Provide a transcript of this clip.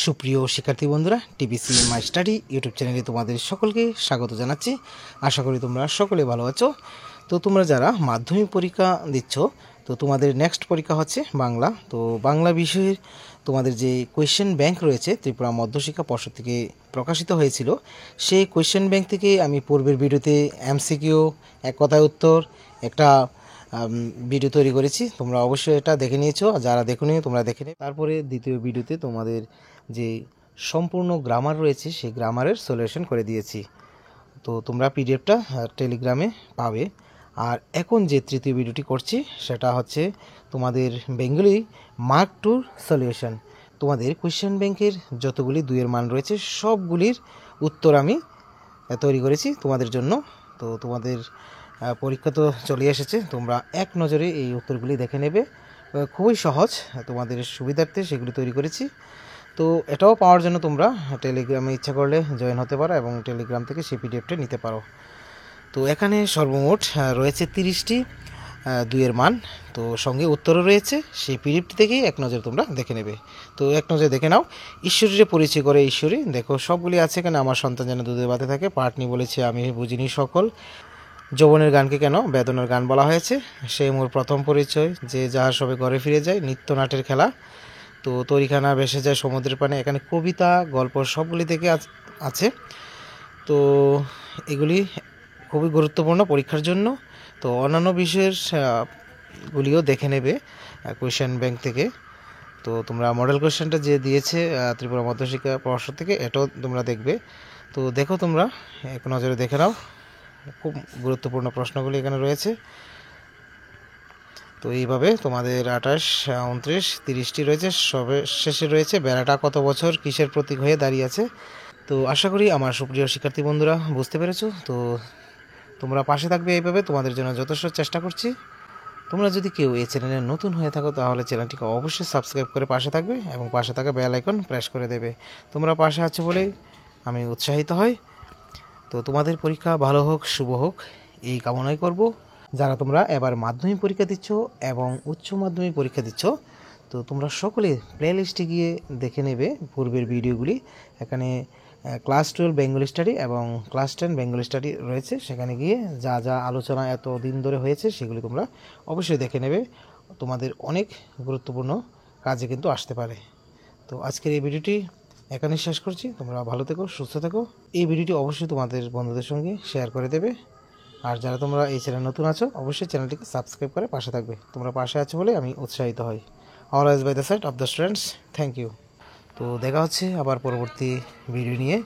সুপ্রিয় শিক্ষার্থী বন্ধুরা, টিবিসি মাই স্টাডি ইউটিউব চ্যানেলে তোমাদের সকলকে স্বাগত জানাচ্ছি। আশা করি তোমরা সকলে ভালো আছো। তো তোমরা যারা মাধ্যমিক পরীক্ষা দিচ্ছ, তো তোমাদের নেক্সট পরীক্ষা হচ্ছে বাংলা। তো বাংলা বিষয়ের তোমাদের যে কোয়েশ্চেন ব্যাংক রয়েছে ত্রিপুরা মধ্যশিক্ষা পর্ষদ থেকে প্রকাশিত হয়েছিল, সেই কোয়েশ্চেন ব্যাংক থেকে আমি পূর্বের ভিডিওতে এমসিকিউ, এক কথায় উত্তর, একটা ভিডিও তৈরি করেছি। তোমরা অবশ্যই এটা দেখে নিয়েছো, আর যারা দেখোনি তোমরা দেখে নিও। তারপরে দ্বিতীয় ভিডিওতে তোমাদের যে সম্পূর্ণ গ্রামার রয়েছে সেই গ্রামারের সলিউশন করে দিয়েছি। তো তোমরা পিডিএফটা টেলিগ্রামে পাবে। আর এখন যে তৃতীয় ভিডিওটি করছি সেটা হচ্ছে তোমাদের বেঙ্গলি মার্ক টুর সলিউশন। তোমাদের কোয়েশ্চেন ব্যাংকের যতগুলি দুইয়ের মান রয়েছে সবগুলির উত্তর আমি তৈরি করেছি তোমাদের জন্য। তো তোমাদের পরীক্ষা তো চলে এসেছে, তোমরা এক নজরে এই উত্তরগুলি দেখে নেবে। খুবই সহজ, তোমাদের সুবিধার্থে সেগুলি তৈরি করেছি। তো এটাও পাওয়ার জন্য তোমরা টেলিগ্রামে ইচ্ছা করলে জয়েন হতে পারো এবং টেলিগ্রাম থেকে সেই পিডিএফটা নিতে পারো। তো এখানে সর্বমোট রয়েছে 30টি দুইয়ের মান, তো সঙ্গে উত্তরও রয়েছে। সেই পিডিএফটি থেকেই এক নজর তোমরা দেখে নেবে। তো এক নজর দেখে নাও। ঈশ্বরীরে পরিচয় করে ঈশ্বরী, দেখো সবগুলি আছে এখানে। আমার সন্তান যেন দুধে ভাতে থাকে, পাটনি বলেছে আমি বুঝিনি সকল। যৌবনের গানকে কেন বেদনার গান বলা হয়েছে? সেই মোর প্রথম পরিচয়, যে যাহার সবে ঘরে ফিরে যায়, নিত্যনাটের খেলা, তো তরিখানা ভেসে যায় সমুদ্রের পানে। এখানে কবিতা, গল্প সবগুলি থেকে আছে। তো এগুলি খুবই গুরুত্বপূর্ণ পরীক্ষার জন্য। তো অন্যান্য বিষয়ের গুলিও দেখে নেবে কোয়েশ্চেন ব্যাংক থেকে। তো তোমরা মডেল কোয়েশ্চেনটা যে দিয়েছে ত্রিপুরা মধ্যশিক্ষা পর্ষদ থেকে, এটাও তোমরা দেখবে। তো দেখো, তোমরা এক নজরে দেখে নাও, খুব গুরুত্বপূর্ণ প্রশ্নগুলি এখানে রয়েছে। তো এইভাবে তোমাদের 28, 29, 30টি রয়েছে। সবে শেষে রয়েছে বেড়াটা কত বছর কিসের প্রতীক হয়ে দাঁড়িয়ে আছে। তো আশা করি আমার সুপ্রিয় শিক্ষার্থী বন্ধুরা বুঝতে পেরেছো। তো তোমরা পাশে থাকবে, এইভাবে তোমাদের জন্য যথেষ্ট চেষ্টা করছি। তোমরা যদি কেউ এই চ্যানেলে নতুন হয়ে থাকো তাহলে চ্যানেলটিকে অবশ্যই সাবস্ক্রাইব করে পাশে থাকবে এবং পাশে থাকা বেল আইকন প্রেস করে দেবে। তোমরা পাশে আছো বলেই আমি উৎসাহিত হই। তো তোমাদের পরীক্ষা ভালো হোক, শুভ হোক, এই কামনাই করব। যারা তোমরা এবার মাধ্যমিক পরীক্ষা দিচ্ছ এবং উচ্চ মাধ্যমিক পরীক্ষা দিচ্ছ, তো তোমরা সকলে প্লে লিস্টে গিয়ে দেখে নেবে পূর্বের ভিডিওগুলি। এখানে ক্লাস 12 বেঙ্গলি স্টাডি এবং ক্লাস 10 বেঙ্গলি স্টাডি রয়েছে। সেখানে গিয়ে যা যা আলোচনা এত দিন ধরে হয়েছে সেগুলি তোমরা অবশ্যই দেখে নেবে। তোমাদের অনেক গুরুত্বপূর্ণ কাজে কিন্তু আসতে পারে। তো আজকের এই ভিডিওটি এখানে শেষ করছি। তোমরা ভালো থেকো, সুস্থ থেকো। এই ভিডিওটি অবশ্যই তোমাদের বন্ধুদের সঙ্গে শেয়ার করে দেবে। আর যারা তোমরা এই চ্যানেল নতুন আছো অবশ্যই চ্যানেলটিকে সাবস্ক্রাইব করে পাশে থাকবে। তোমরা পাশে আছো বলে আমি উৎসাহিত হই। Always by the side of the students. Thank you. তো দেখা হচ্ছে আবার পরবর্তী ভিডিও নিয়ে।